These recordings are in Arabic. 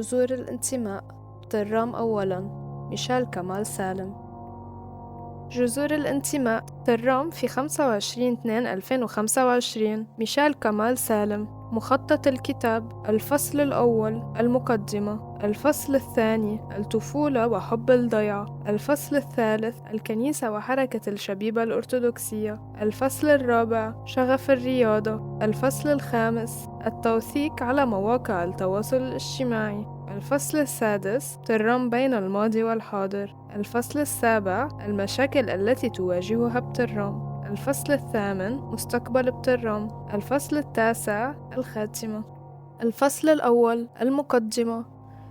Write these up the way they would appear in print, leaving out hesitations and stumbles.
جذور الانتماء. طرام أولاً. ميشيل كمال سالم. جذور الانتماء. طرام في 25/2/2025. ميشيل كمال سالم. مخطط الكتاب: الفصل الأول المقدمة، الفصل الثاني الطفولة وحب الضيعة، الفصل الثالث الكنيسة وحركة الشبيبة الأرثوذكسية، الفصل الرابع شغف الرياضة، الفصل الخامس التوثيق على مواقع التواصل الاجتماعي، الفصل السادس طرام بين الماضي والحاضر، الفصل السابع المشاكل التي تواجهها بطرام، الفصل الثامن مستقبل بطرام، الفصل التاسع الخاتمة. الفصل الأول المقدمة.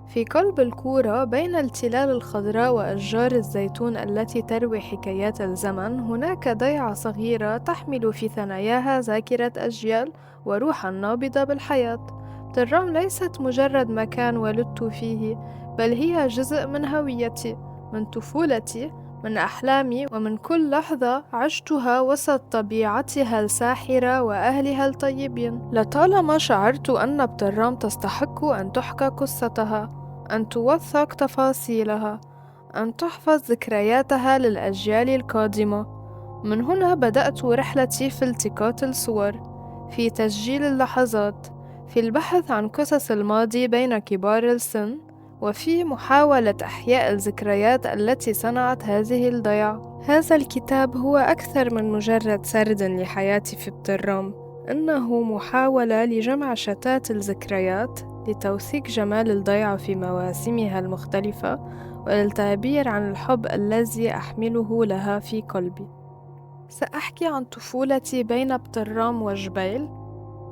في قلب الكورة بين التلال الخضراء وأشجار الزيتون التي تروي حكايات الزمن، هناك ضيعة صغيرة تحمل في ثناياها ذاكرة أجيال وروحا نابضة بالحياة. طرام ليست مجرد مكان ولدت فيه، بل هي جزء من هويتي، من طفولتي، من أحلامي، ومن كل لحظة عشتها وسط طبيعتها الساحرة وأهلها الطيبين. لطالما شعرت أن بطرام تستحق أن تحكى قصتها، أن توثق تفاصيلها، أن تحفظ ذكرياتها للأجيال القادمة. من هنا بدأت رحلتي في التقاط الصور، في تسجيل اللحظات، في البحث عن قصص الماضي بين كبار السن، وفي محاولة إحياء الذكريات التي صنعت هذه الضيعة. هذا الكتاب هو أكثر من مجرد سرد لحياتي في بطرام، إنه محاولة لجمع شتات الذكريات، لتوثيق جمال الضيعة في مواسمها المختلفة، وللتعبير عن الحب الذي أحمله لها في قلبي. سأحكي عن طفولتي بين بطرام وجبيل،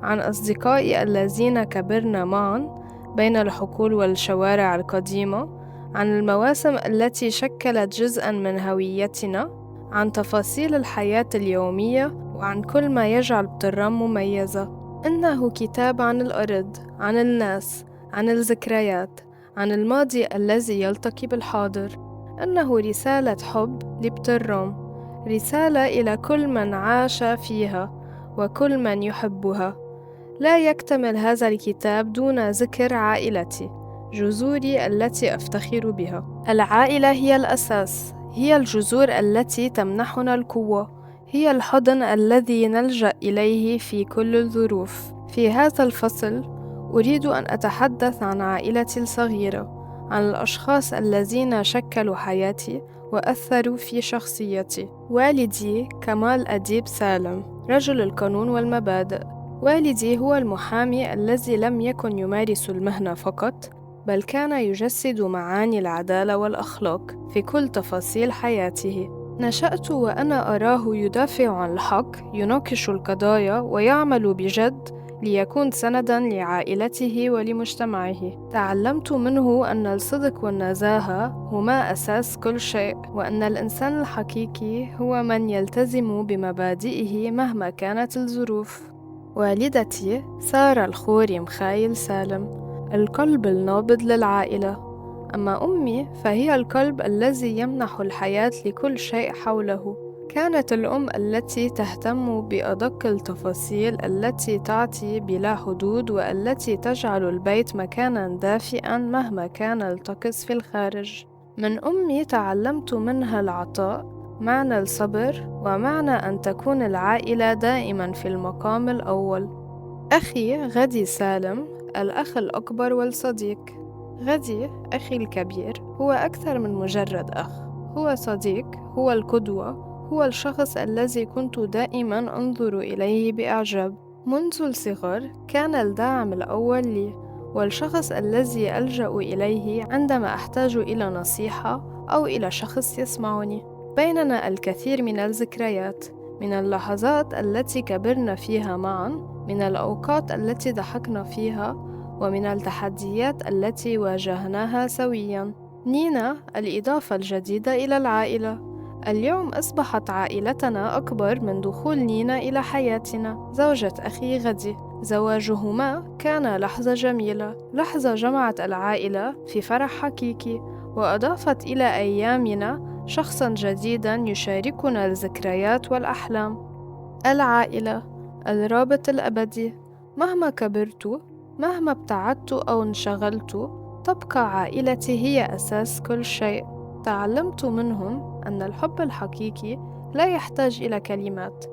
عن أصدقائي الذين كبرنا معا بين الحقول والشوارع القديمة، عن المواسم التي شكلت جزءا من هويتنا، عن تفاصيل الحياة اليومية، وعن كل ما يجعل بطرام مميزة. إنه كتاب عن الأرض، عن الناس، عن الذكريات، عن الماضي الذي يلتقي بالحاضر. إنه رسالة حب لبطرام، رسالة إلى كل من عاش فيها وكل من يحبها. لا يكتمل هذا الكتاب دون ذكر عائلتي، جذوري التي أفتخر بها. العائلة هي الأساس، هي الجذور التي تمنحنا القوة، هي الحضن الذي نلجأ إليه في كل الظروف. في هذا الفصل أريد أن أتحدث عن عائلتي الصغيرة، عن الأشخاص الذين شكلوا حياتي وأثروا في شخصيتي. والدي كمال أديب سالم، رجل القانون والمبادئ. والدي هو المحامي الذي لم يكن يمارس المهنة فقط، بل كان يجسد معاني العدالة والأخلاق في كل تفاصيل حياته. نشأت وأنا أراه يدافع عن الحق، يناقش القضايا، ويعمل بجد ليكون سنداً لعائلته ولمجتمعه. تعلمت منه أن الصدق والنزاهة هما أساس كل شيء، وأن الإنسان الحقيقي هو من يلتزم بمبادئه مهما كانت الظروف. والدتي سارة الخوري مخايل سالم، القلب النابض للعائلة. أما أمي فهي القلب الذي يمنح الحياة لكل شيء حوله. كانت الأم التي تهتم بأدق التفاصيل، التي تعطي بلا حدود، والتي تجعل البيت مكانا دافئا مهما كان الطقس في الخارج. من أمي تعلمت منها العطاء، معنى الصبر، ومعنى أن تكون العائلة دائما في المقام الأول. أخي غدي سالم، الأخ الأكبر والصديق. غدي أخي الكبير هو أكثر من مجرد أخ، هو صديق، هو القدوة، هو الشخص الذي كنت دائما أنظر إليه بإعجاب. منذ الصغر كان الداعم الأول لي، والشخص الذي ألجأ إليه عندما أحتاج إلى نصيحة أو إلى شخص يسمعني. بيننا الكثير من الذكريات، من اللحظات التي كبرنا فيها معا، من الأوقات التي ضحكنا فيها، ومن التحديات التي واجهناها سويا. نينا الإضافة الجديدة إلى العائلة. اليوم أصبحت عائلتنا أكبر من دخول نينا إلى حياتنا. زوجة أخي غدي، زواجهما كان لحظة جميلة، لحظة جمعت العائلة في فرح حقيقي، وأضافت إلى أيامنا شخصا جديدا يشاركنا الذكريات والأحلام. العائلة، الرابط الأبدي. مهما كبرت، مهما ابتعدت أو انشغلت، تبقى عائلتي هي أساس كل شيء. تعلمت منهم أن الحب الحقيقي لا يحتاج إلى كلمات،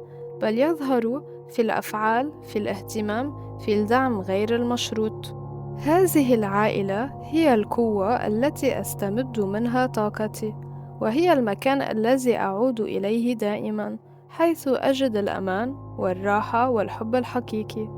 بل يظهر في الأفعال، في الاهتمام، في الدعم غير المشروط. هذه العائلة هي القوة التي أستمد منها طاقتي، وهي المكان الذي أعود إليه دائما، حيث أجد الأمان والراحة والحب الحقيقي.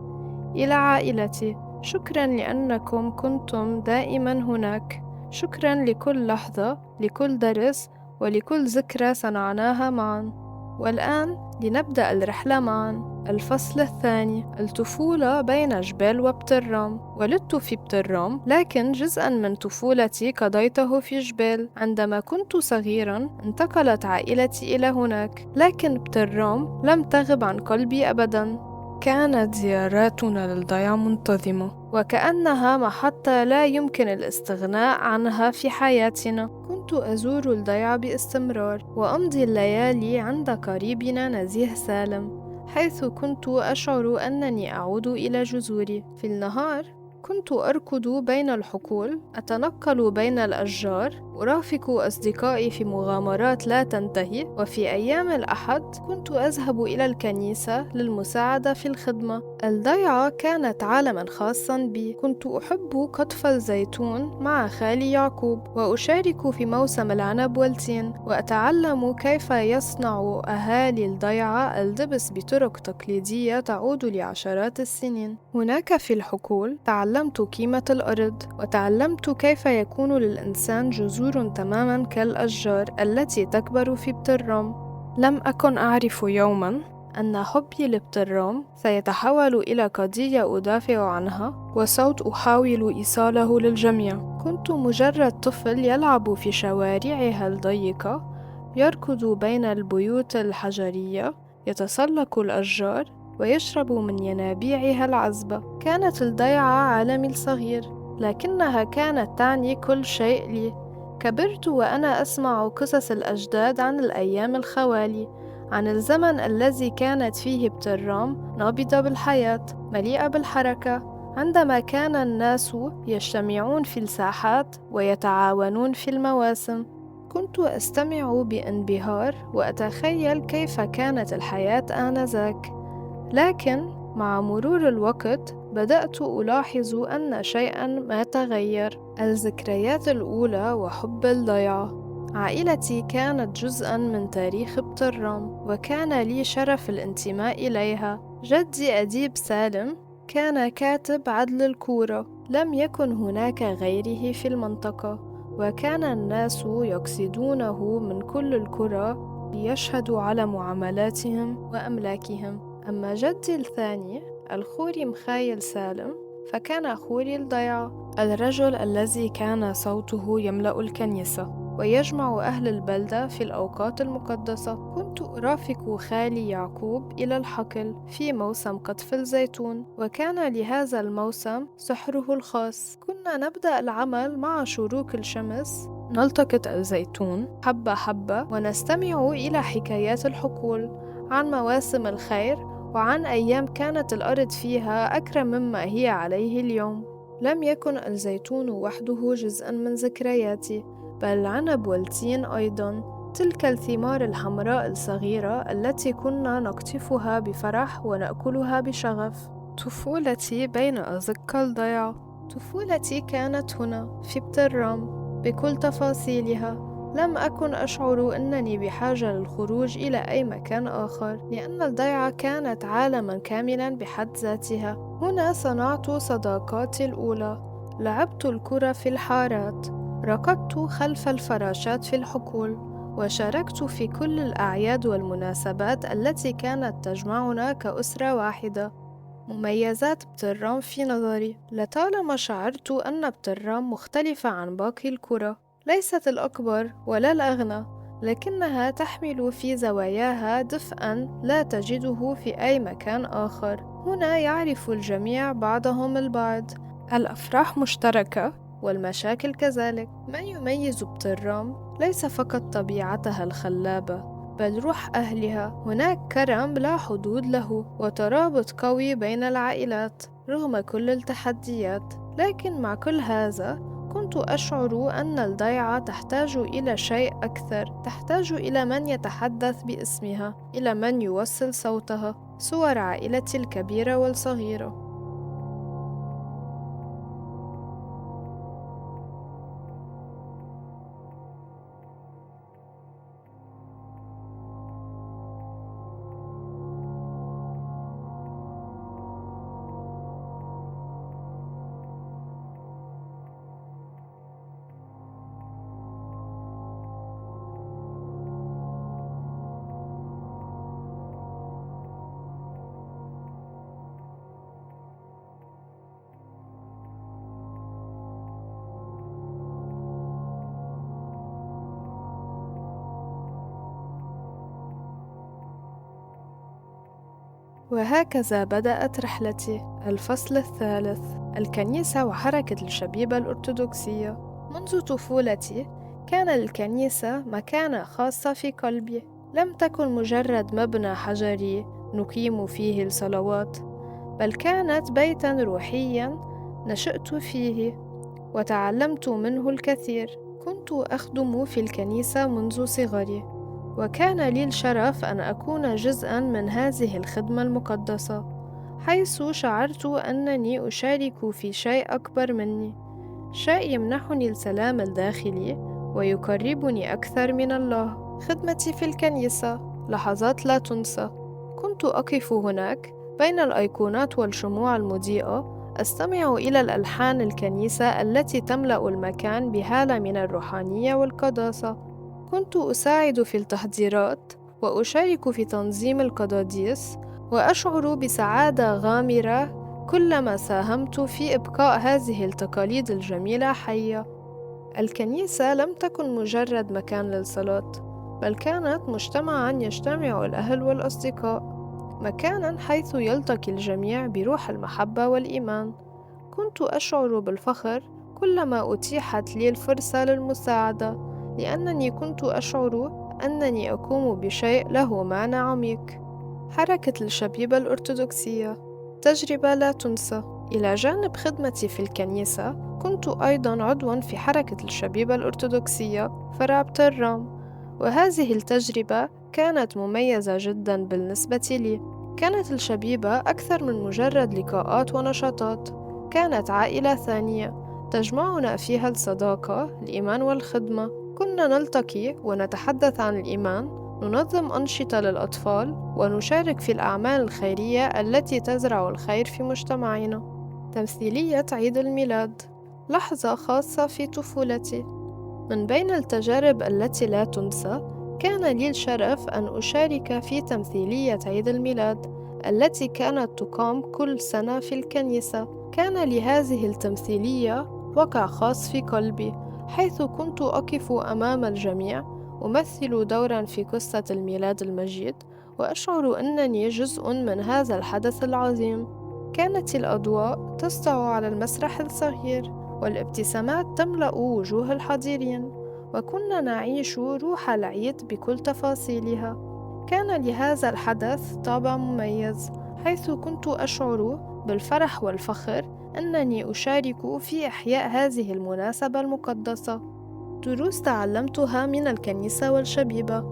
إلى عائلتي، شكرا لأنكم كنتم دائما هناك. شكرا لكل لحظة، لكل درس، ولكل ذكرى صنعناها معا. والآن لنبدأ الرحلة معا. الفصل الثاني: الطفولة بين جبال وبترام. ولدت في بترام، لكن جزءا من طفولتي قضيته في جبال. عندما كنت صغيرا انتقلت عائلتي إلى هناك، لكن بترام لم تغب عن قلبي أبدا. كانت زياراتنا للضيعة منتظمة، وكأنها محطة لا يمكن الاستغناء عنها في حياتنا. كنت أزور الضيعة باستمرار، وأمضي الليالي عند قريبنا نزيه سالم، حيث كنت أشعر أنني أعود إلى جذوري. في النهار كنت أركض بين الحقول، أتنقل بين الأشجار، أرافق أصدقائي في مغامرات لا تنتهي. وفي أيام الأحد كنت أذهب إلى الكنيسة للمساعدة في الخدمة. الضيعة كانت عالما خاصا بي. كنت أحب قطف الزيتون مع خالي يعقوب، وأشارك في موسم العنب والتين، وأتعلم كيف يصنع أهالي الضيعة الدبس بطرق تقليدية تعود لعشرات السنين. هناك في الحقول تعلمت قيمة الأرض، وتعلمت كيف يكون للإنسان جذور تماما كالأشجار التي تكبر في بترام. لم أكن أعرف يوما أن حبي لبترام سيتحول إلى قضية أدافع عنها وصوت أحاول إيصاله للجميع. كنت مجرد طفل يلعب في شوارعها الضيقة، يركض بين البيوت الحجرية، يتسلق الأشجار، ويشرب من ينابيعها العذبة. كانت الضيعة عالمي الصغير، لكنها كانت تعني كل شيء لي. كبرت وأنا أسمع قصص الأجداد عن الأيام الخوالي، عن الزمن الذي كانت فيه بترام نابضة بالحياة، مليئة بالحركة، عندما كان الناس يجتمعون في الساحات ويتعاونون في المواسم. كنت أستمع بانبهار وأتخيل كيف كانت الحياة آنذاك. لكن مع مرور الوقت بدأت ألاحظ أن شيئا ما تغير. الذكريات الأولى وحب الضيعة. عائلتي كانت جزءا من تاريخ بترام، وكان لي شرف الانتماء إليها. جدي أديب سالم كان كاتب عدل الكورة، لم يكن هناك غيره في المنطقة، وكان الناس يقصدونه من كل القرى ليشهدوا على معاملاتهم وأملاكهم. أما جدي الثاني الخوري مخايل سالم، فكان خوري الضيعة، الرجل الذي كان صوته يملأ الكنيسة ويجمع أهل البلدة في الأوقات المقدسة. كنت أرافق خالي يعقوب إلى الحقل في موسم قطف الزيتون، وكان لهذا الموسم سحره الخاص. كنا نبدأ العمل مع شروق الشمس، نلتقط الزيتون حبة حبة ونستمع إلى حكايات الحقول عن مواسم الخير وعن أيام كانت الأرض فيها أكرم مما هي عليه اليوم. لم يكن الزيتون وحده جزءا من ذكرياتي، بل العنب والتين أيضا، تلك الثمار الحمراء الصغيرة التي كنا نقطفها بفرح ونأكلها بشغف. طفولتي بين أزق الضيعة. طفولتي كانت هنا في بترام بكل تفاصيلها. لم أكن أشعر أنني بحاجة للخروج إلى أي مكان آخر، لأن الضيعة كانت عالما كاملا بحد ذاتها. هنا صنعت صداقاتي الأولى، لعبت الكرة في الحارات، ركضت خلف الفراشات في الحقول، وشاركت في كل الأعياد والمناسبات التي كانت تجمعنا كأسرة واحدة. مميزات بترام في نظري. لطالما شعرت أن بترام مختلفة عن باقي القرى، ليست الأكبر ولا الأغنى، لكنها تحمل في زواياها دفئا لا تجده في أي مكان آخر. هنا يعرف الجميع بعضهم البعض، الأفراح مشتركة والمشاكل كذلك. ما يميز بترام ليس فقط طبيعتها الخلابة، بل روح أهلها. هناك كرم لا حدود له، وترابط قوي بين العائلات رغم كل التحديات. لكن مع كل هذا كنت أشعر أن الضيعة تحتاج إلى شيء أكثر، تحتاج إلى من يتحدث باسمها، إلى من يوصل صوتها، صور عائلتي الكبيرة والصغيرة. وهكذا بدأت رحلتي. الفصل الثالث: الكنيسة وحركة الشبيبة الأرثوذكسية. منذ طفولتي كان الكنيسة مكانة خاصة في قلبي. لم تكن مجرد مبنى حجري نقيم فيه الصلوات، بل كانت بيتاً روحياً نشأت فيه وتعلمت منه الكثير. كنت أخدم في الكنيسة منذ صغري، وكان لي الشرف أن أكون جزءاً من هذه الخدمة المقدسة، حيث شعرت أنني أشارك في شيء أكبر مني، شيء يمنحني السلام الداخلي ويقربني أكثر من الله. خدمتي في الكنيسة لحظات لا تنسى. كنت أقف هناك بين الأيقونات والشموع المضيئة، أستمع إلى الألحان الكنيسة التي تملأ المكان بهالة من الروحانية والقداسة. كنت أساعد في التحضيرات وأشارك في تنظيم القداديس، وأشعر بسعادة غامرة كلما ساهمت في إبقاء هذه التقاليد الجميلة حية. الكنيسة لم تكن مجرد مكان للصلاة، بل كانت مجتمعاً يجتمع الأهل والأصدقاء، مكاناً حيث يلتقي الجميع بروح المحبة والإيمان. كنت أشعر بالفخر كلما أتيحت لي الفرصة للمساعدة، لأنني كنت أشعر أنني أقوم بشيء له معنى عميق. حركة الشبيبة الأرثوذكسية، تجربة لا تنسى. إلى جانب خدمتي في الكنيسة، كنت أيضاً عضواً في حركة الشبيبة الأرثوذكسية فرع بترام، وهذه التجربة كانت مميزة جداً بالنسبة لي. كانت الشبيبة أكثر من مجرد لقاءات ونشاطات، كانت عائلة ثانية تجمعنا فيها الصداقة، الإيمان والخدمة. كنا نلتقي ونتحدث عن الإيمان، ننظم أنشطة للأطفال، ونشارك في الأعمال الخيرية التي تزرع الخير في مجتمعنا. تمثيلية عيد الميلاد، لحظة خاصة في طفولتي. من بين التجارب التي لا تنسى، كان لي الشرف أن أشارك في تمثيلية عيد الميلاد التي كانت تقام كل سنة في الكنيسة. كان لهذه التمثيلية وقع خاص في قلبي، حيث كنت أقف أمام الجميع أمثل دورا في قصة الميلاد المجيد، وأشعر أنني جزء من هذا الحدث العظيم. كانت الأضواء تسطع على المسرح الصغير، والابتسامات تملأ وجوه الحاضرين، وكنا نعيش روح العيد بكل تفاصيلها. كان لهذا الحدث طابع مميز، حيث كنت أشعر بالفرح والفخر أنني أشارك في إحياء هذه المناسبة المقدسة. دروس تعلمتها من الكنيسة والشبيبة.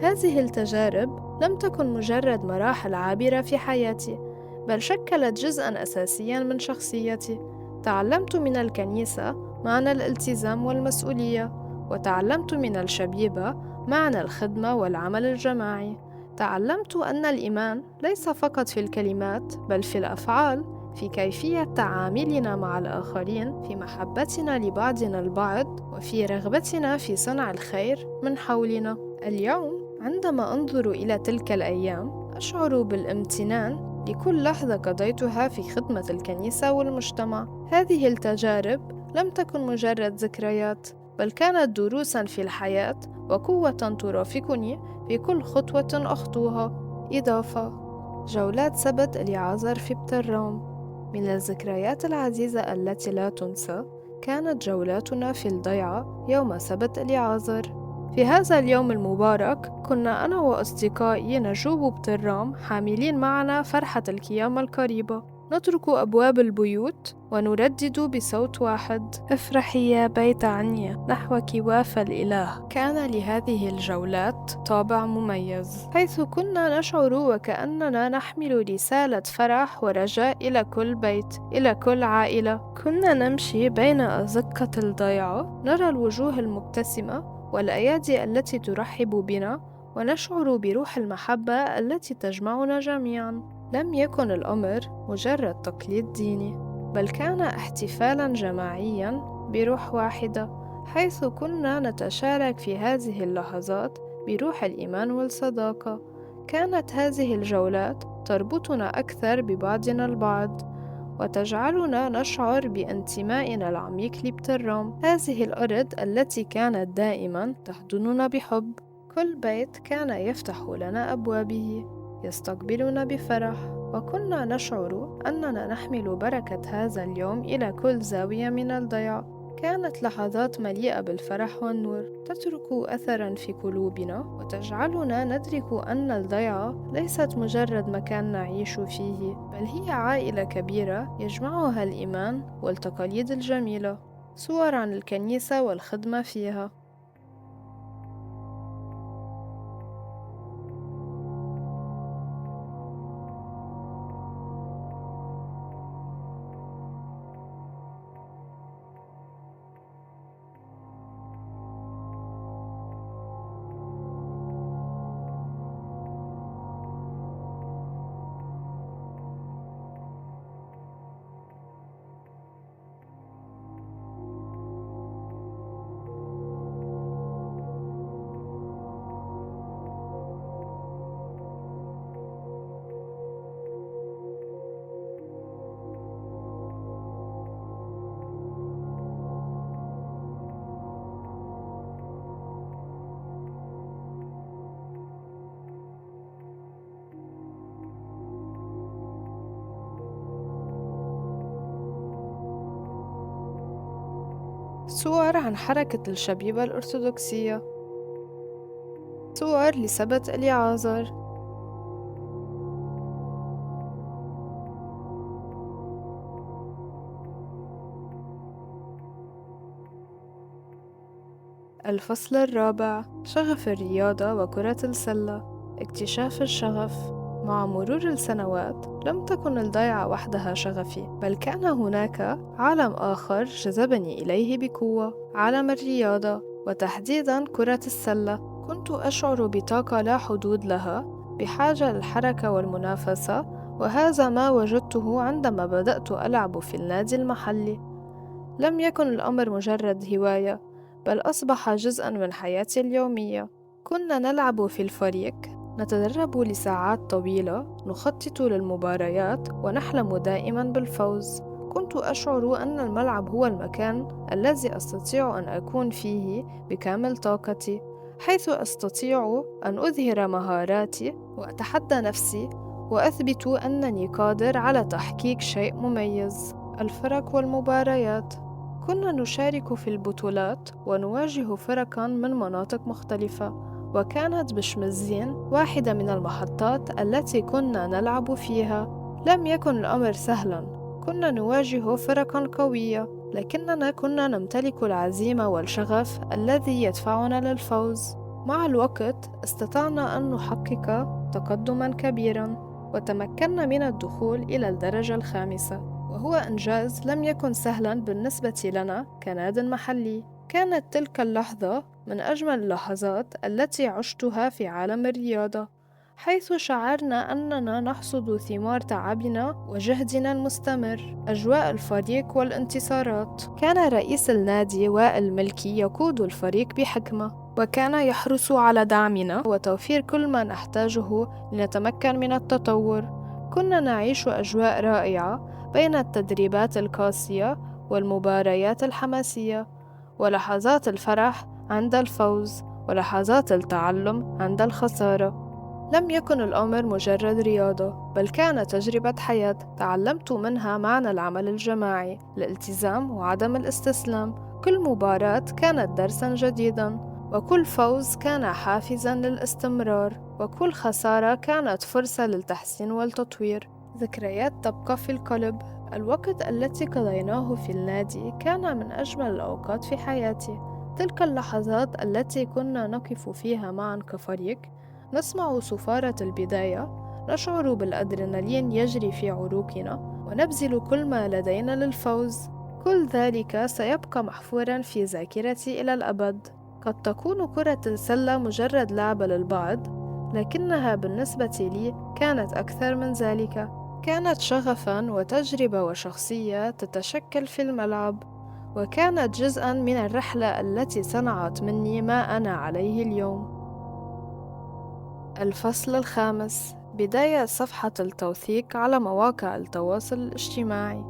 هذه التجارب لم تكن مجرد مراحل عابرة في حياتي، بل شكلت جزءاً أساسياً من شخصيتي. تعلمت من الكنيسة معنى الالتزام والمسؤولية، وتعلمت من الشبيبة معنى الخدمة والعمل الجماعي. تعلمت أن الإيمان ليس فقط في الكلمات، بل في الأفعال، في كيفية تعاملنا مع الآخرين، في محبتنا لبعضنا البعض، وفي رغبتنا في صنع الخير من حولنا. اليوم عندما أنظر إلى تلك الأيام، أشعر بالامتنان لكل لحظة قضيتها في خدمة الكنيسة والمجتمع. هذه التجارب لم تكن مجرد ذكريات، بل كانت دروساً في الحياة وقوة ترافقني في كل خطوة أخطوها. إضافة: جولات سبت اليعازر في بترام. من الذكريات العزيزة التي لا تنسى كانت جولاتنا في الضيعة يوم سبت اليعازر. في هذا اليوم المبارك كنا أنا وأصدقائي نجوب بترام، حاملين معنا فرحة القيامة القريبة. نطرق أبواب البيوت ونردد بصوت واحد: افرحي يا بيت عنيا نحوك واف الإله. كان لهذه الجولات طابع مميز، حيث كنا نشعر وكأننا نحمل رسالة فرح ورجاء إلى كل بيت، إلى كل عائلة. كنا نمشي بين أزقة الضيعة، نرى الوجوه المبتسمة والأيادي التي ترحب بنا، ونشعر بروح المحبة التي تجمعنا جميعا. لم يكن الأمر مجرد تقليد ديني، بل كان احتفالا جماعيا بروح واحدة، حيث كنا نتشارك في هذه اللحظات بروح الإيمان والصداقة. كانت هذه الجولات تربطنا أكثر ببعضنا البعض، وتجعلنا نشعر بانتمائنا العميق لبترام، هذه الأرض التي كانت دائما تحضننا بحب. كل بيت كان يفتح لنا أبوابه، يستقبلنا بفرح، وكنا نشعر أننا نحمل بركة هذا اليوم إلى كل زاوية من الضيعة. كانت لحظات مليئة بالفرح والنور، تترك أثرا في قلوبنا وتجعلنا ندرك أن الضيعة ليست مجرد مكان نعيش فيه، بل هي عائلة كبيرة يجمعها الإيمان والتقاليد الجميلة. صور عن الكنيسة والخدمة فيها. صور عن حركة الشبيبة الأرثوذكسية. صور لسبت إليعازر. الفصل الرابع: شغف الرياضة وكرة السلة. اكتشاف الشغف. مع مرور السنوات لم تكن الضيعة وحدها شغفي، بل كان هناك عالم آخر جذبني إليه بقوة: عالم الرياضة، وتحديدا كرة السلة. كنت أشعر بطاقة لا حدود لها، بحاجة للحركة والمنافسة، وهذا ما وجدته عندما بدأت ألعب في النادي المحلي. لم يكن الأمر مجرد هواية، بل أصبح جزءاً من حياتي اليومية. كنا نلعب في الفريق، نتدرب لساعات طويلة، نخطط للمباريات، ونحلم دائماً بالفوز. كنت أشعر أن الملعب هو المكان الذي أستطيع أن أكون فيه بكامل طاقتي، حيث أستطيع أن أظهر مهاراتي وأتحدى نفسي وأثبت أنني قادر على تحقيق شيء مميز. الفرق والمباريات. كنا نشارك في البطولات ونواجه فرقاً من مناطق مختلفة، وكانت بشمزين واحدة من المحطات التي كنا نلعب فيها. لم يكن الأمر سهلاً، كنا نواجه فرقاً قوية، لكننا كنا نمتلك العزيمة والشغف الذي يدفعنا للفوز. مع الوقت استطعنا أن نحقق تقدماً كبيراً، وتمكنا من الدخول إلى الدرجة الخامسة، وهو إنجاز لم يكن سهلاً بالنسبة لنا كناد محلي. كانت تلك اللحظة من أجمل اللحظات التي عشتها في عالم الرياضة، حيث شعرنا أننا نحصد ثمار تعبنا وجهدنا المستمر. أجواء الفريق والانتصارات. كان رئيس النادي وائل ملكي يقود الفريق بحكمة، وكان يحرص على دعمنا وتوفير كل ما نحتاجه لنتمكن من التطور. كنا نعيش أجواء رائعة بين التدريبات القاسية والمباريات الحماسية، ولحظات الفرح عند الفوز، ولحظات التعلم عند الخسارة. لم يكن الأمر مجرد رياضة، بل كان تجربة حياة تعلمت منها معنى العمل الجماعي، الالتزام وعدم الاستسلام. كل مباراة كانت درساً جديداً، وكل فوز كان حافزاً للاستمرار، وكل خسارة كانت فرصة للتحسين والتطوير. ذكريات تبقى في القلب. الوقت التي قضيناه في النادي كان من أجمل الأوقات في حياتي. تلك اللحظات التي كنا نقف فيها معا كفريق، نسمع صفارة البداية، نشعر بالأدرينالين يجري في عروقنا، ونبذل كل ما لدينا للفوز. كل ذلك سيبقى محفورا في ذاكرتي إلى الأبد. قد تكون كرة السلة مجرد لعبة للبعض، لكنها بالنسبة لي كانت أكثر من ذلك. كانت شغفًا وتجربة وشخصية تتشكل في الملعب، وكانت جزءًا من الرحلة التي صنعت مني ما أنا عليه اليوم. الفصل الخامس: بداية صفحة التوثيق على مواقع التواصل الاجتماعي.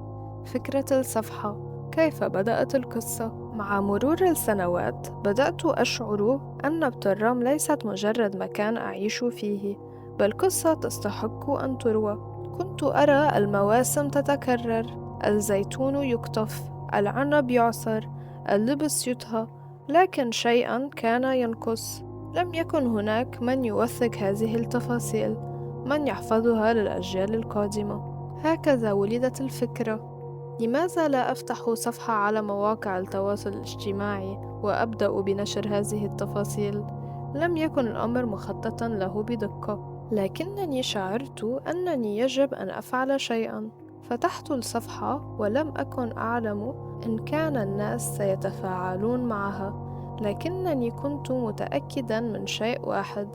فكرة الصفحة: كيف بدأت القصة؟ مع مرور السنوات بدأت أشعر أن بترام ليست مجرد مكان أعيش فيه، بل قصة تستحق أن تروى. كنت أرى المواسم تتكرر، الزيتون يقطف، العنب يعصر، اللبس يطهى، لكن شيئا كان ينقص. لم يكن هناك من يوثق هذه التفاصيل، من يحفظها للأجيال القادمة. هكذا ولدت الفكرة: لماذا لا أفتح صفحة على مواقع التواصل الاجتماعي وأبدأ بنشر هذه التفاصيل؟ لم يكن الأمر مخططا له بدقة، لكنني شعرت أنني يجب أن أفعل شيئا. فتحت الصفحة ولم أكن أعلم إن كان الناس سيتفاعلون معها، لكنني كنت متأكدا من شيء واحد: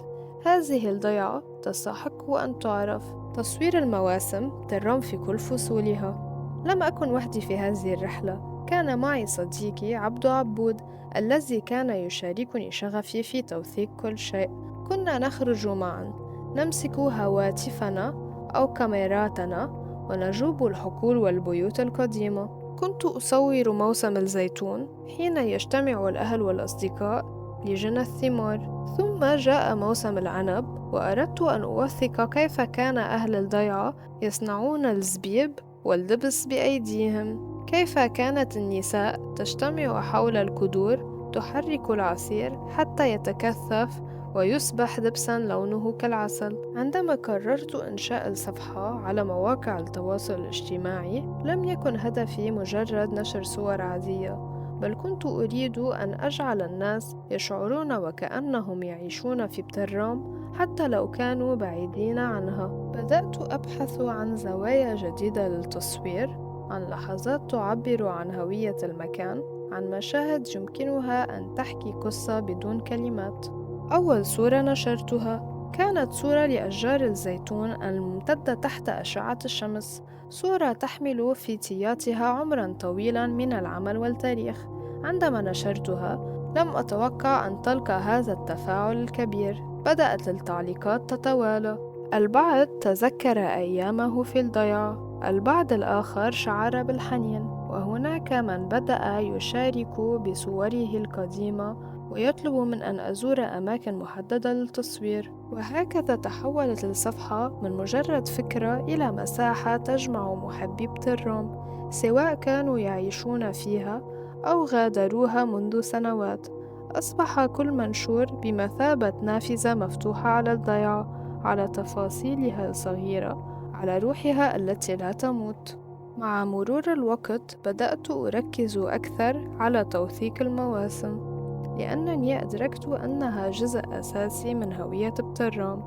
هذه الضيعة تستحق أن تعرف. تصوير المواسم ترام في كل فصولها. لم أكن وحدي في هذه الرحلة، كان معي صديقي عبد عبود الذي كان يشاركني شغفي في توثيق كل شيء. كنا نخرج معا، نمسك هواتفنا أو كاميراتنا ونجوب الحقول والبيوت القديمة. كنت أصور موسم الزيتون حين يجتمع الأهل والأصدقاء لجنى الثمار، ثم جاء موسم العنب وأردت أن أوثق كيف كان أهل الضيعة يصنعون الزبيب والدبس بأيديهم، كيف كانت النساء تجتمع حول القدور تحرك العصير حتى يتكثف ويصبح دبسا لونه كالعسل. عندما قررت إنشاء الصفحة على مواقع التواصل الاجتماعي، لم يكن هدفي مجرد نشر صور عادية، بل كنت أريد أن أجعل الناس يشعرون وكأنهم يعيشون في بترام حتى لو كانوا بعيدين عنها. بدأت أبحث عن زوايا جديدة للتصوير، عن لحظات تعبر عن هوية المكان، عن مشاهد يمكنها أن تحكي قصة بدون كلمات. أول صورة نشرتها كانت صورة لأشجار الزيتون الممتدة تحت أشعة الشمس، صورة تحمل في طياتها عمرا طويلا من العمل والتاريخ. عندما نشرتها لم أتوقع أن تلقى هذا التفاعل الكبير. بدأت التعليقات تتوالى، البعض تذكر أيامه في الضيعة، البعض الآخر شعر بالحنين، وهناك من بدأ يشارك بصوره القديمة ويطلب من أن أزور أماكن محددة للتصوير. وهكذا تحولت الصفحة من مجرد فكرة إلى مساحة تجمع محبي بترام، سواء كانوا يعيشون فيها أو غادروها منذ سنوات. أصبح كل منشور بمثابة نافذة مفتوحة على الضيعة، على تفاصيلها الصغيرة، على روحها التي لا تموت. مع مرور الوقت بدأت أركز أكثر على توثيق المواسم، لأنني أدركت أنها جزء أساسي من هوية بترام.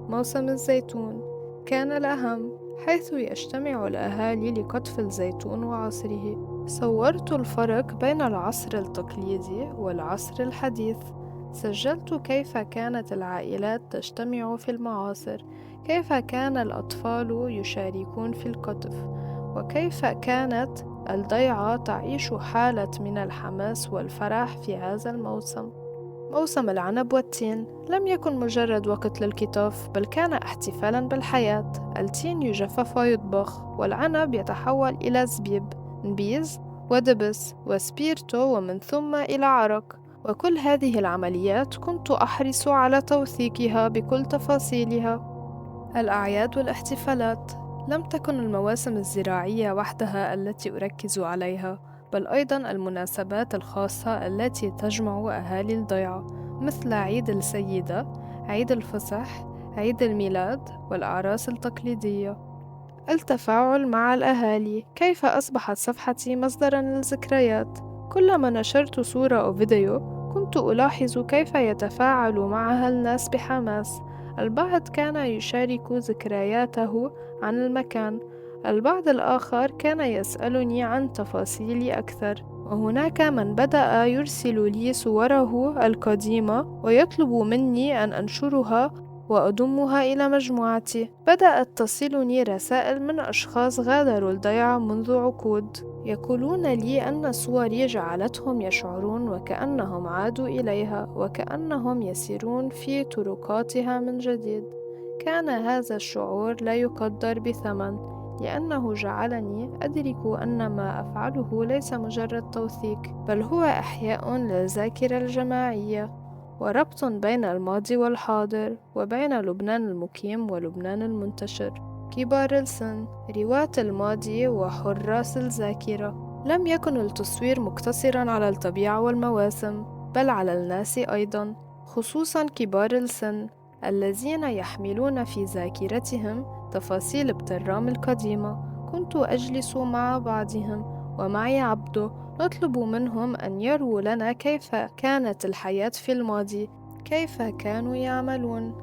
موسم الزيتون كان الأهم، حيث يجتمع الأهالي لقطف الزيتون وعصره. صورت الفرق بين العصر التقليدي والعصر الحديث، سجلت كيف كانت العائلات تجتمع في المعاصر، كيف كان الأطفال يشاركون في القطف، وكيف كانت الضيعة تعيش حالة من الحماس والفرح في هذا الموسم. موسم العنب والتين لم يكن مجرد وقت للكتاف، بل كان احتفالا بالحياة. التين يجفف ويطبخ، والعنب يتحول إلى زبيب، نبيذ ودبس وسبيرتو، ومن ثم إلى عرق. وكل هذه العمليات كنت أحرص على توثيقها بكل تفاصيلها. الأعياد والاحتفالات لم تكن المواسم الزراعية وحدها التي أركز عليها، بل أيضا المناسبات الخاصة التي تجمع أهالي الضيعة، مثل عيد السيدة، عيد الفصح، عيد الميلاد، والأعراس التقليدية. التفاعل مع الأهالي. كيف أصبحت صفحتي مصدرًا للذكريات؟ كلما نشرت صورة أو فيديو كنت ألاحظ كيف يتفاعل معها الناس بحماس. البعض كان يشارك ذكرياته عن المكان، البعض الآخر كان يسألني عن تفاصيل أكثر، وهناك من بدأ يرسل لي صوره القديمة ويطلب مني أن أنشرها وأضمها إلى مجموعتي. بدأت تصلني رسائل من أشخاص غادروا الضيعة منذ عقود، يقولون لي أن صوري جعلتهم يشعرون وكأنهم عادوا إليها، وكأنهم يسيرون في طرقاتها من جديد. كان هذا الشعور لا يقدر بثمن، لأنه جعلني أدرك أن ما أفعله ليس مجرد توثيق، بل هو إحياء للذاكرة الجماعية، وربط بين الماضي والحاضر، وبين لبنان المقيم ولبنان المنتشر. كبار السن، رواة الماضي وحراس الذاكرة. لم يكن التصوير مقتصرا على الطبيعة والمواسم، بل على الناس أيضا، خصوصا كبار السن الذين يحملون في ذاكرتهم تفاصيل ابترام القديمة. كنت أجلس مع بعضهم ومعي عبده، نطلب منهم أن يروا لنا كيف كانت الحياة في الماضي، كيف كانوا يعملون،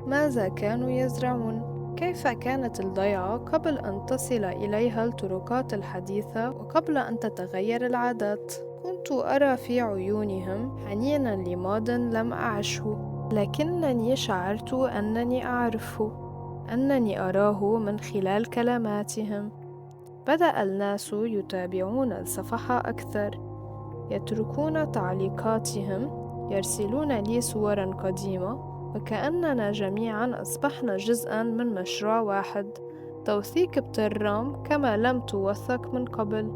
ماذا كانوا يزرعون، كيف كانت الضيعة قبل أن تصل إليها الطرقات الحديثة وقبل أن تتغير العادات. كنت أرى في عيونهم حنينا لماضٍ لم أعشه، لكنني شعرت أنني أعرفه، أنني أراه من خلال كلماتهم. بدأ الناس يتابعون الصفحة أكثر، يتركون تعليقاتهم، يرسلون لي صورا قديمة، وكأننا جميعا أصبحنا جزءا من مشروع واحد، توثيق بترام كما لم توثق من قبل.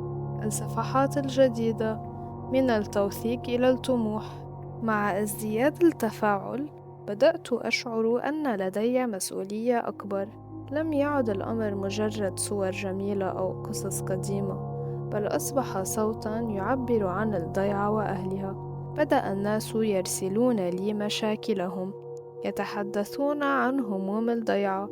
الصفحات الجديدة، من التوثيق إلى الطموح. مع ازدياد التفاعل بدأت أشعر أن لدي مسؤولية أكبر. لم يعد الأمر مجرد صور جميلة أو قصص قديمة، بل أصبح صوتًا يعبر عن الضيعة وأهلها. بدأ الناس يرسلون لي مشاكلهم، يتحدثون عن هموم الضيعة،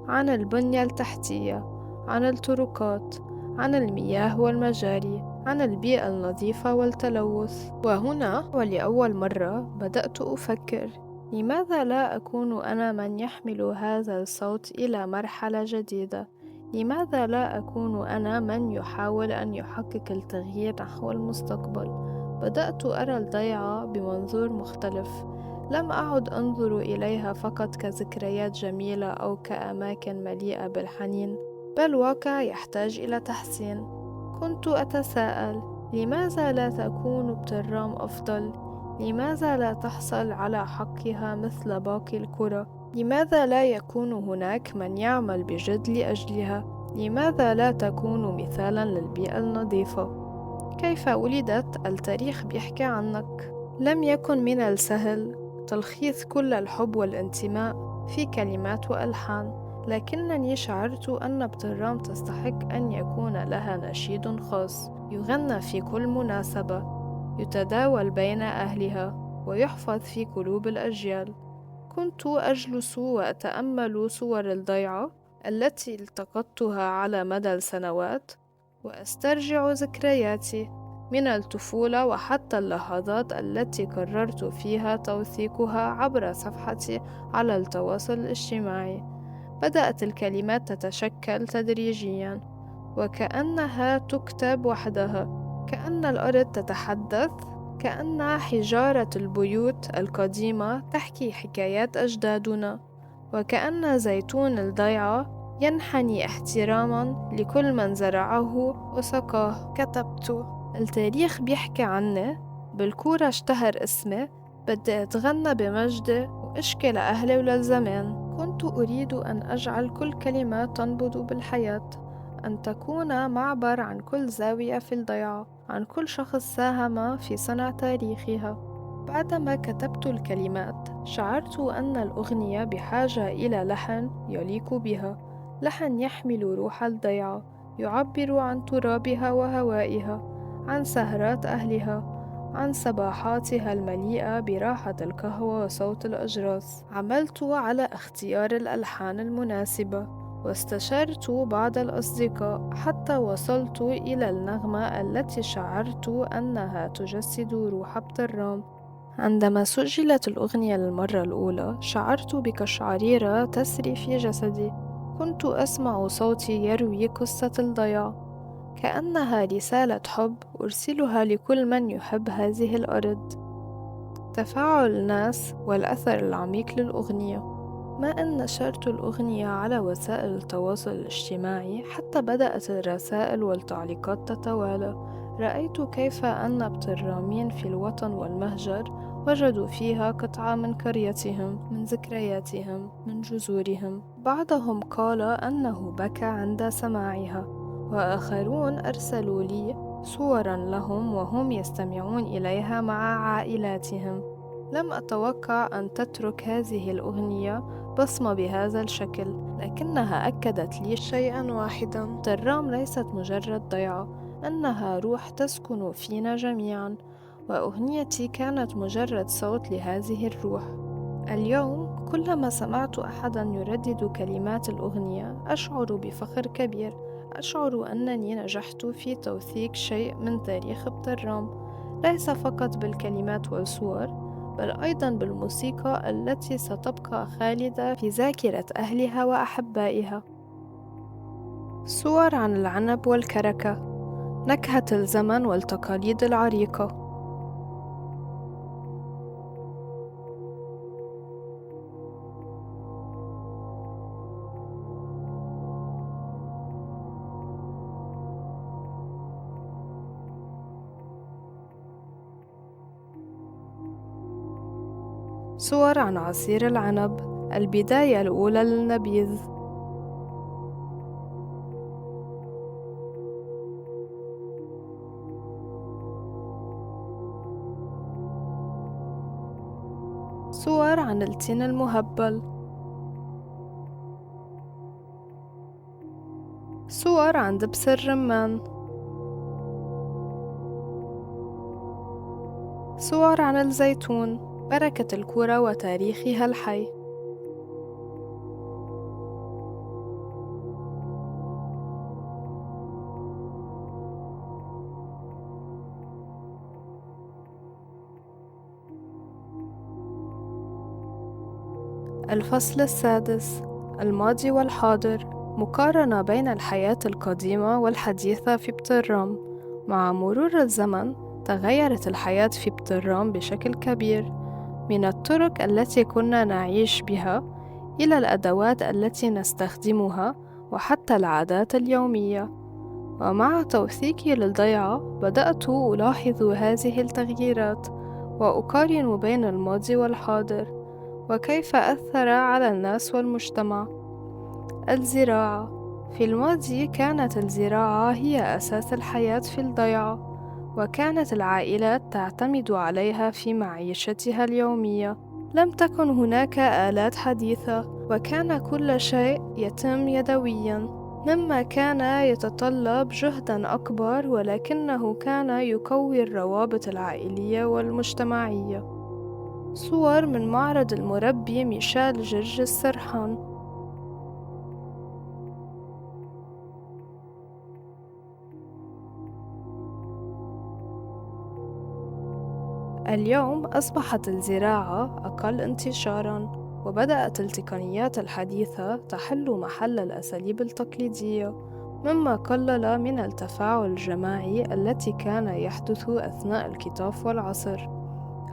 عن البنية التحتية، عن الطرقات، عن المياه والمجاري، عن البيئة النظيفة والتلوث. وهنا ولأول مرة بدأت أفكر: لماذا لا أكون أنا من يحمل هذا الصوت إلى مرحلة جديدة؟ لماذا لا أكون أنا من يحاول أن يحقق التغيير نحو المستقبل؟ بدأت أرى الضيعة بمنظور مختلف. لم أعد أنظر إليها فقط كذكريات جميلة أو كأماكن مليئة بالحنين، بل واقع يحتاج إلى تحسين. كنت أتساءل: لماذا لا تكون بترام أفضل؟ لماذا لا تحصل على حقها مثل باقي القرى؟ لماذا لا يكون هناك من يعمل بجد لأجلها؟ لماذا لا تكون مثالا للبيئة النظيفة؟ كيف ولدت؟ التاريخ بيحكي عنك. لم يكن من السهل تلخيص كل الحب والانتماء في كلمات وألحان، لكنني شعرت أن بترام تستحق أن يكون لها نشيد خاص، يغنى في كل مناسبة، يتداول بين أهلها، ويحفظ في قلوب الأجيال. كنت أجلس وأتأمل صور الضيعة التي التقطتها على مدى السنوات، وأسترجع ذكرياتي من الطفولة وحتى اللحظات التي قررت فيها توثيقها عبر صفحتي على التواصل الاجتماعي. بدأت الكلمات تتشكل تدريجيا، وكأنها تكتب وحدها، كأن الأرض تتحدث، كأن حجارة البيوت القديمة تحكي حكايات أجدادنا، وكأن زيتون الضيعة ينحني احتراما لكل من زرعه وسقاه. كتبت: التاريخ بيحكي عني، بالكورة اشتهر اسمي، بدي أتغنى بمجدي وأشكي لأهلي وللزمان. كنت أريد أن أجعل كل كلمة تنبض بالحياة، أن تكون معبر عن كل زاوية في الضيعة، عن كل شخص ساهم في صنع تاريخها. بعدما كتبت الكلمات شعرت أن الأغنية بحاجة إلى لحن يليق بها، لحن يحمل روح الضيعة، يعبر عن ترابها وهوائها، عن سهرات أهلها، عن صباحاتها المليئة براحة القهوة وصوت الأجراس. عملت على اختيار الألحان المناسبة، واستشرت بعض الأصدقاء حتى وصلت إلى النغمة التي شعرت أنها تجسد روح بترام. عندما سجلت الأغنية للمرة الأولى شعرت بقشعريرة تسري في جسدي. كنت أسمع صوتي يروي قصة الضياع، كأنها رسالة حب أرسلها لكل من يحب هذه الأرض. تفاعل الناس والأثر العميق للأغنية. ما أن نشرت الأغنية على وسائل التواصل الاجتماعي حتى بدأت الرسائل والتعليقات تتوالى، رأيت كيف أن بترامين في الوطن والمهجر وجدوا فيها قطعة من قريتهم، من ذكرياتهم، من جذورهم. بعضهم قال أنه بكى عند سماعها، وآخرون أرسلوا لي صورا لهم وهم يستمعون إليها مع عائلاتهم. لم أتوقع أن تترك هذه الأغنية بصمة بهذا الشكل، لكنها أكدت لي شيئا واحدا: ترام ليست مجرد ضيعة، أنها روح تسكن فينا جميعا، وأغنيتي كانت مجرد صوت لهذه الروح. اليوم كلما سمعت أحدا يردد كلمات الأغنية أشعر بفخر كبير، أشعر أنني نجحت في توثيق شيء من تاريخ بترام، ليس فقط بالكلمات والصور، بل أيضا بالموسيقى التي ستبقى خالدة في ذاكرة أهلها وأحبائها. صور عن العنب والكركة، نكهة الزمن والتقاليد العريقة. صور عن عصير العنب، البداية الأولى للنبيذ. صور عن التين المهبل. صور عن دبس الرمان. صور عن الزيتون، بركة الكرة وتاريخها الحي. الفصل السادس: الماضي والحاضر، مقارنة بين الحياة القديمة والحديثة في بترام. مع مرور الزمن تغيرت الحياة في بترام بشكل كبير، من الطرق التي كنا نعيش بها إلى الأدوات التي نستخدمها وحتى العادات اليومية. ومع توثيقي للضيعة بدأت ألاحظ هذه التغييرات وأقارن بين الماضي والحاضر وكيف أثر على الناس والمجتمع. الزراعة. في الماضي كانت الزراعة هي أساس الحياة في الضيعة، وكانت العائلات تعتمد عليها في معيشتها اليومية. لم تكن هناك آلات حديثة، وكان كل شيء يتم يدويا، مما كان يتطلب جهدا أكبر، ولكنه كان يقوي الروابط العائلية والمجتمعية. صور من معرض المربي ميشيل جرج السرحان. اليوم أصبحت الزراعة أقل انتشاراً، وبدأت التقنيات الحديثة تحل محل الأساليب التقليدية، مما قلل من التفاعل الجماعي التي كان يحدث أثناء القطاف والعصر.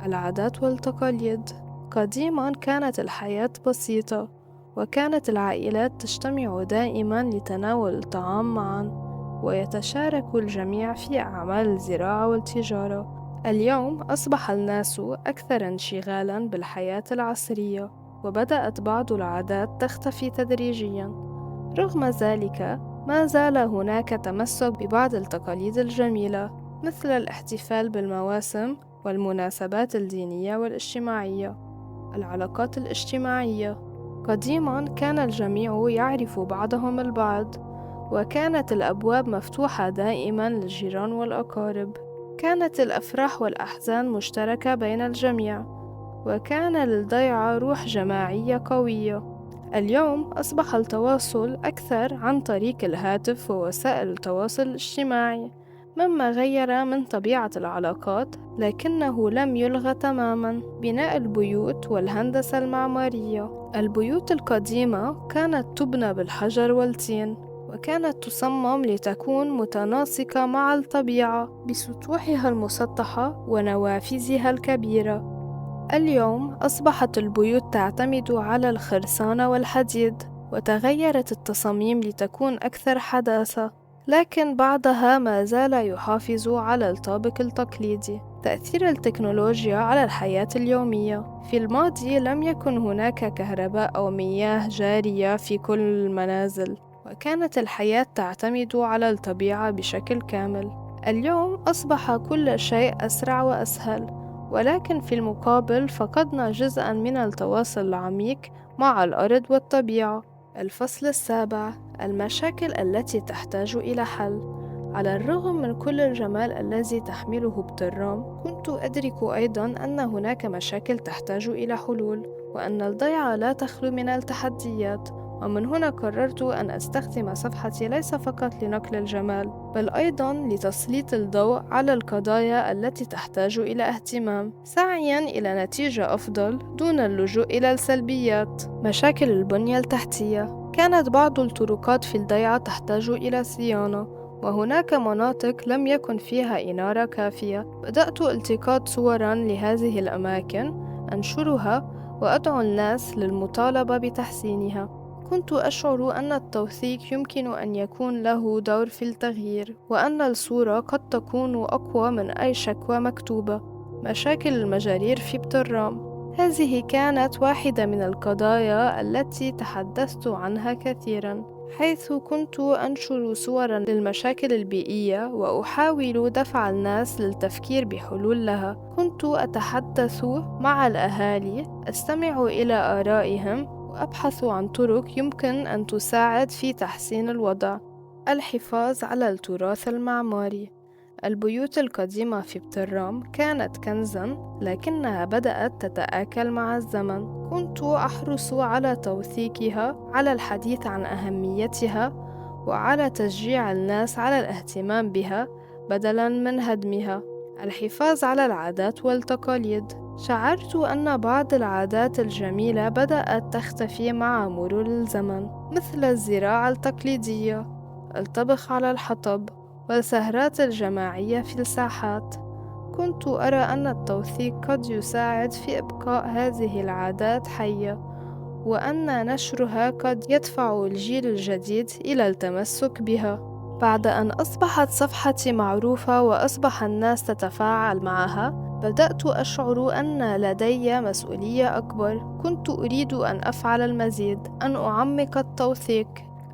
العادات والتقاليد. قديماً كانت الحياة بسيطة، وكانت العائلات تجتمع دائماً لتناول الطعام معاً، ويتشارك الجميع في أعمال الزراعة والتجارة. اليوم أصبح الناس أكثر انشغالاً بالحياة العصرية، وبدأت بعض العادات تختفي تدريجياً. رغم ذلك ما زال هناك تمسك ببعض التقاليد الجميلة، مثل الاحتفال بالمواسم والمناسبات الدينية والاجتماعية. العلاقات الاجتماعية. قديماً كان الجميع يعرف بعضهم البعض، وكانت الأبواب مفتوحة دائماً للجيران والأقارب. كانت الأفراح والأحزان مشتركة بين الجميع، وكان للضيعة روح جماعية قوية. اليوم أصبح التواصل أكثر عن طريق الهاتف ووسائل التواصل الاجتماعي، مما غير من طبيعة العلاقات، لكنه لم يلغى تماماً بناء البيوت والهندسة المعمارية. البيوت القديمة كانت تبنى بالحجر والطين، وكانت تصمم لتكون متناسقة مع الطبيعة بسطوحها المسطحة ونوافذها الكبيرة. اليوم أصبحت البيوت تعتمد على الخرسانة والحديد، وتغيرت التصاميم لتكون أكثر حداثة، لكن بعضها ما زال يحافظ على الطابق التقليدي. تأثير التكنولوجيا على الحياة اليومية: في الماضي لم يكن هناك كهرباء أو مياه جارية في كل المنازل، وكانت الحياة تعتمد على الطبيعة بشكل كامل. اليوم أصبح كل شيء أسرع وأسهل، ولكن في المقابل فقدنا جزءاً من التواصل العميق مع الأرض والطبيعة. الفصل السابع: المشاكل التي تحتاج إلى حل. على الرغم من كل الجمال الذي تحمله بترام، كنت أدرك أيضاً أن هناك مشاكل تحتاج إلى حلول، وأن الضيعة لا تخلو من التحديات. ومن هنا قررت أن أستخدم صفحتي ليس فقط لنقل الجمال، بل أيضاً لتسليط الضوء على القضايا التي تحتاج إلى اهتمام، سعياً إلى نتيجة أفضل دون اللجوء إلى السلبيات. مشاكل البنية التحتية: كانت بعض الطرقات في الضيعة تحتاج إلى صيانة، وهناك مناطق لم يكن فيها إنارة كافية. بدأت التقاط صوراً لهذه الأماكن أنشرها وأدعو الناس للمطالبة بتحسينها. كنت أشعر أن التوثيق يمكن أن يكون له دور في التغيير، وأن الصورة قد تكون أقوى من أي شكوى مكتوبة. مشاكل المجارير في بترام: هذه كانت واحدة من القضايا التي تحدثت عنها كثيرا، حيث كنت أنشر صورا للمشاكل البيئية وأحاول دفع الناس للتفكير بحلول لها. كنت أتحدث مع الأهالي، أستمع إلى آرائهم، وأبحث عن طرق يمكن أن تساعد في تحسين الوضع. الحفاظ على التراث المعماري: البيوت القديمة في بترام كانت كنزاً، لكنها بدأت تتآكل مع الزمن. كنت أحرص على توثيقها، على الحديث عن أهميتها، وعلى تشجيع الناس على الاهتمام بها بدلاً من هدمها. الحفاظ على العادات والتقاليد: شعرت أن بعض العادات الجميلة بدأت تختفي مع مرور الزمن، مثل الزراعة التقليدية، الطبخ على الحطب، والسهرات الجماعية في الساحات. كنت أرى أن التوثيق قد يساعد في إبقاء هذه العادات حية، وأن نشرها قد يدفع الجيل الجديد إلى التمسك بها. بعد أن أصبحت صفحتي معروفة وأصبح الناس تتفاعل معها، بدأت أشعر أن لدي مسؤولية أكبر. كنت أريد أن أفعل المزيد، أن أعمق التوثيق،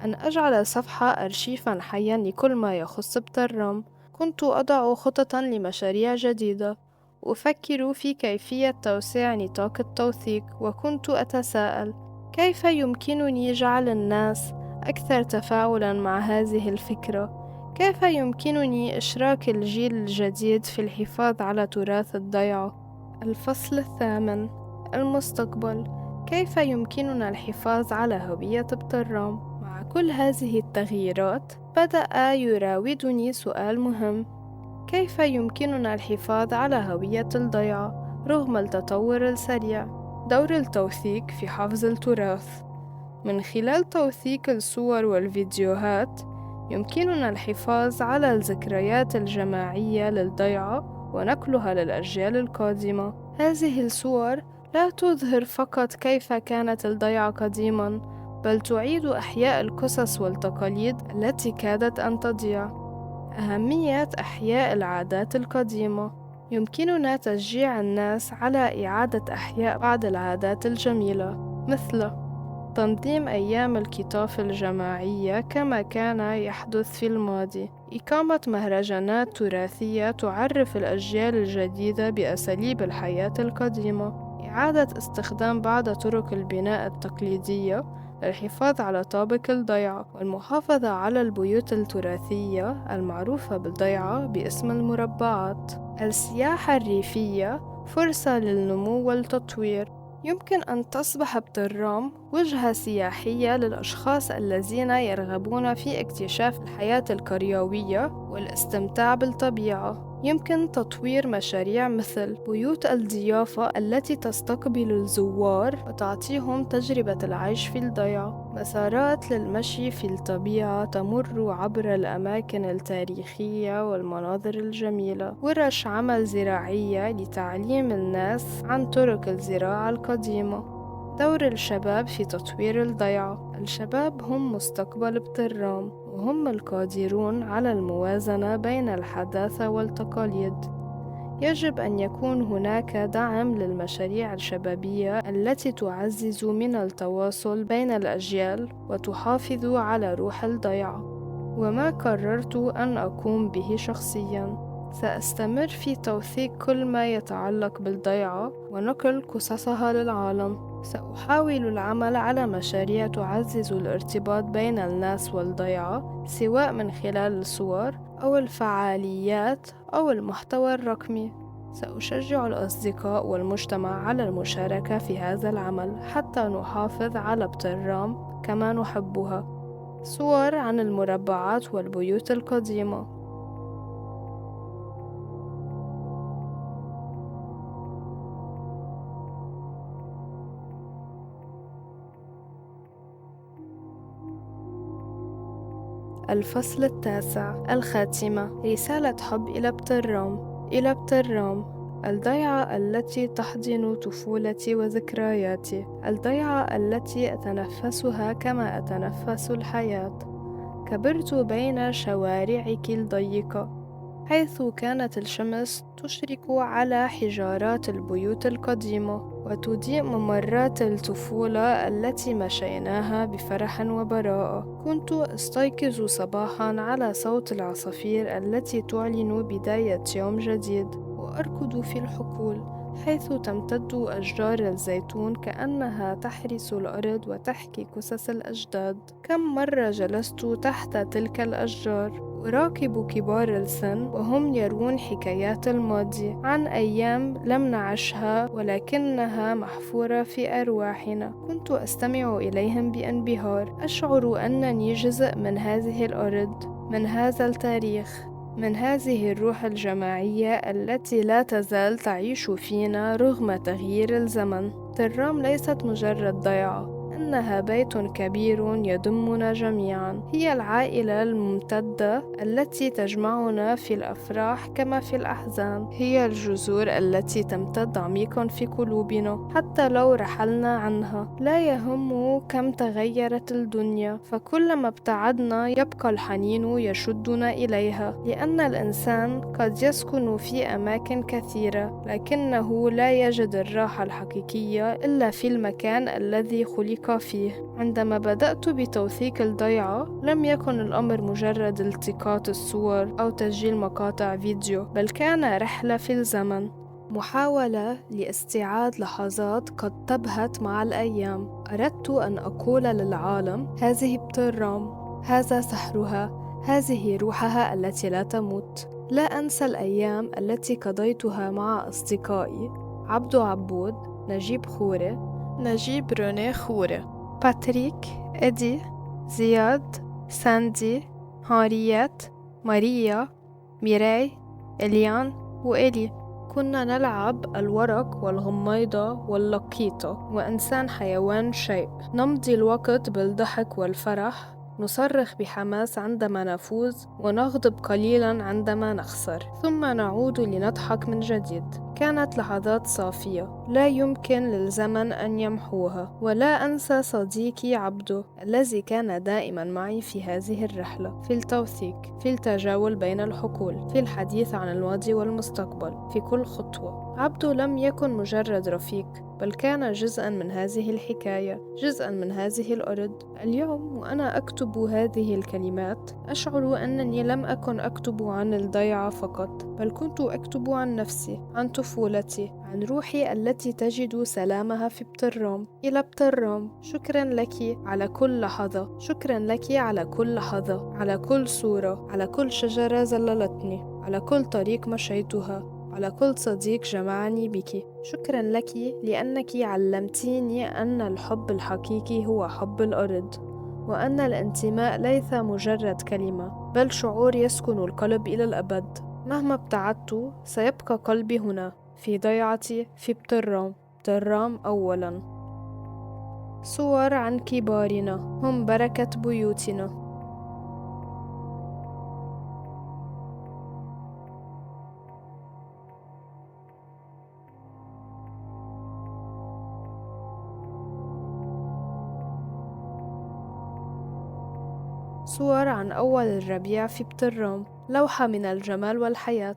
أن أجعل الصفحة أرشيفاً حياً لكل ما يخص بترام. كنت أضع خططاً لمشاريع جديدة، أفكر في كيفية توسيع نطاق التوثيق، وكنت أتساءل: كيف يمكنني جعل الناس أكثر تفاعلاً مع هذه الفكرة؟ كيف يمكنني إشراك الجيل الجديد في الحفاظ على تراث الضيعة؟ الفصل الثامن: المستقبل. كيف يمكننا الحفاظ على هوية بترام؟ مع كل هذه التغييرات، بدأ يراودني سؤال مهم: كيف يمكننا الحفاظ على هوية الضيعة رغم التطور السريع؟ دور التوثيق في حفظ التراث: من خلال توثيق الصور والفيديوهات، يمكننا الحفاظ على الذكريات الجماعية للضيعة ونقلها للأجيال القادمة. هذه الصور لا تظهر فقط كيف كانت الضيعة قديماً، بل تعيد إحياء القصص والتقاليد التي كادت أن تضيع. أهمية إحياء العادات القديمة: يمكننا تشجيع الناس على إعادة إحياء بعض العادات الجميلة، مثل تنظيم أيام القطاف الجماعية كما كان يحدث في الماضي، إقامة مهرجانات تراثية تعرف الأجيال الجديدة بأساليب الحياة القديمة، إعادة استخدام بعض طرق البناء التقليدية للحفاظ على طابق الضيعة، والمحافظة على البيوت التراثية المعروفة بالضيعة باسم المربعات. السياحة الريفية فرصة للنمو والتطوير: يمكن أن تصبح بترام وجهة سياحية للأشخاص الذين يرغبون في اكتشاف الحياة الكريوية والاستمتاع بالطبيعة. يمكن تطوير مشاريع مثل بيوت الضيافة التي تستقبل الزوار وتعطيهم تجربة العيش في الضيعة، مسارات للمشي في الطبيعة تمر عبر الأماكن التاريخية والمناظر الجميلة، ورش عمل زراعية لتعليم الناس عن طرق الزراعة القديمة. دور الشباب في تطوير الضيعة. الشباب هم مستقبل بترام، وهم القادرون على الموازنة بين الحداثة والتقاليد. يجب أن يكون هناك دعم للمشاريع الشبابية التي تعزز من التواصل بين الأجيال وتحافظ على روح الضيعة. وما قررت أن أقوم به شخصياً، سأستمر في توثيق كل ما يتعلق بالضيعة ونقل قصصها للعالم. سأحاول العمل على مشاريع تعزز الارتباط بين الناس والضيعة، سواء من خلال الصور أو الفعاليات أو المحتوى الرقمي. سأشجع الأصدقاء والمجتمع على المشاركة في هذا العمل حتى نحافظ على بترام كما نحبها. صور عن المربعات والبيوت القديمة. الفصل التاسع. الخاتمة. رسالة حب إلى بترام. إلى بترام، الضيعة التي تحضن طفولتي وذكرياتي، الضيعة التي أتنفسها كما أتنفس الحياة. كبرت بين شوارعك الضيقة، حيث كانت الشمس تشرق على حجارات البيوت القديمة وتضيء ممرات الطفولة التي مشيناها بفرح وبراءة. كنت أستيقظ صباحا على صوت العصافير التي تعلن بداية يوم جديد، وأركض في الحقول حيث تمتد أشجار الزيتون كأنها تحرس الأرض وتحكي قصص الأجداد. كم مرة جلست تحت تلك الأشجار أراقب كبار السن وهم يروون حكايات الماضي عن أيام لم نعشها ولكنها محفورة في أرواحنا. كنت أستمع إليهم بانبهار، أشعر أنني جزء من هذه الأرض، من هذا التاريخ، من هذه الروح الجماعية التي لا تزال تعيش فينا رغم تغيير الزمن. ترام ليست مجرد ضيعة، إنها بيت كبير يضمنا جميعا. هي العائلة الممتدة التي تجمعنا في الأفراح كما في الأحزان. هي الجذور التي تمتد عميقا في قلوبنا حتى لو رحلنا عنها. لا يهم كم تغيرت الدنيا، فكلما ابتعدنا يبقى الحنين يشدنا إليها، لأن الإنسان قد يسكن في أماكن كثيرة لكنه لا يجد الراحة الحقيقية إلا في المكان الذي خلق فيه. عندما بدأت بتوثيق الضيعة لم يكن الأمر مجرد التقاط الصور أو تسجيل مقاطع فيديو، بل كان رحلة في الزمن، محاولة لاستيعاب لحظات قد تبهت مع الأيام. أردت أن أقول للعالم: هذه بترام، هذا سحرها، هذه روحها التي لا تموت. لا أنسى الأيام التي قضيتها مع أصدقائي عبدو عبود، نجيب خوري، نجيب روني خوري، باتريك، إدي، زياد، ساندي، هاريات، ماريا، ميراي، إليان وإلي. كنا نلعب الورق والغميضة واللقيطة وإنسان حيوان شيء. نمضي الوقت بالضحك والفرح، نصرخ بحماس عندما نفوز ونغضب قليلا عندما نخسر، ثم نعود لنضحك من جديد. كانت لحظات صافية لا يمكن للزمن أن يمحوها. ولا أنسى صديقي عبدو الذي كان دائما معي في هذه الرحلة، في التوثيق، في التجول بين الحقول، في الحديث عن الماضي والمستقبل في كل خطوة. عبدو لم يكن مجرد رفيق، بل كان جزءا من هذه الحكاية، جزءا من هذه الأرض. اليوم وأنا أكتب هذه الكلمات أشعر أنني لم أكن أكتب عن الضيعة فقط، بل كنت أكتب عن نفسي، عن طفولتي، عن روحي التي تجد سلامها في بترام. إلى بترام، شكرا لك على كل لحظة، شكرا لك على كل لحظة، على كل صورة، على كل شجرة زللتني، على كل طريق مشيتها، على كل صديق جمعني بك. شكرا لك لأنك علمتيني أن الحب الحقيقي هو حب الأرض، وأن الانتماء ليس مجرد كلمة بل شعور يسكن القلب إلى الأبد. مهما ابتعدت سيبقى قلبي هنا في ضيعتي في بترام. بترام أولا. صور عن كبارنا هم بركة بيوتنا. صور عن أول الربيع في بترام، لوحة من الجمال والحياة.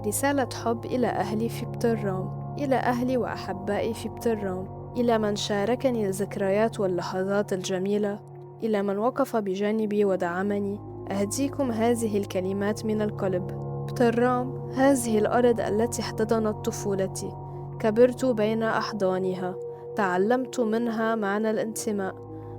رسالة حب إلى أهلي في بترام، إلى أهلي وأحبائي في بترام، إلى من شاركني الذكريات واللحظات الجميلة، إلى من وقف بجانبي ودعمني. أهديكم هذه الكلمات من القلب. بترام هذه الأرض التي احتضنت طفولتي، كبرت بين أحضانها، تعلمت منها معنى الانتماء،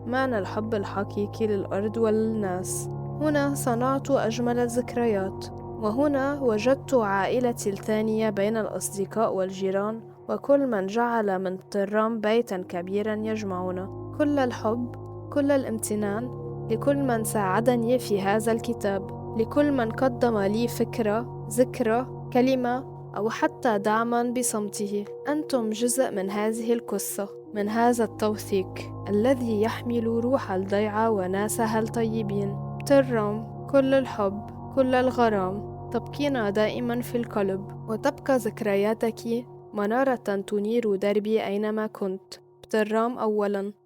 معنى الحب الحقيقي للأرض وللناس. هنا صنعت أجمل الذكريات، وهنا وجدت عائلتي الثانية بين الأصدقاء والجيران وكل من جعل من بترام بيتا كبيرا يجمعنا. كل الحب، كل الامتنان لكل من ساعدني في هذا الكتاب، لكل من قدم لي فكرة، ذكرى، كلمة أو حتى دعما بصمته. أنتم جزء من هذه القصة، من هذا التوثيق الذي يحمل روح الضيعة وناسها الطيبين. بترام كل الحب، كل الغرام، تبقين دائما في القلب، وتبقى ذكرياتك منارة تنير دربي أينما كنت. بترام أولا.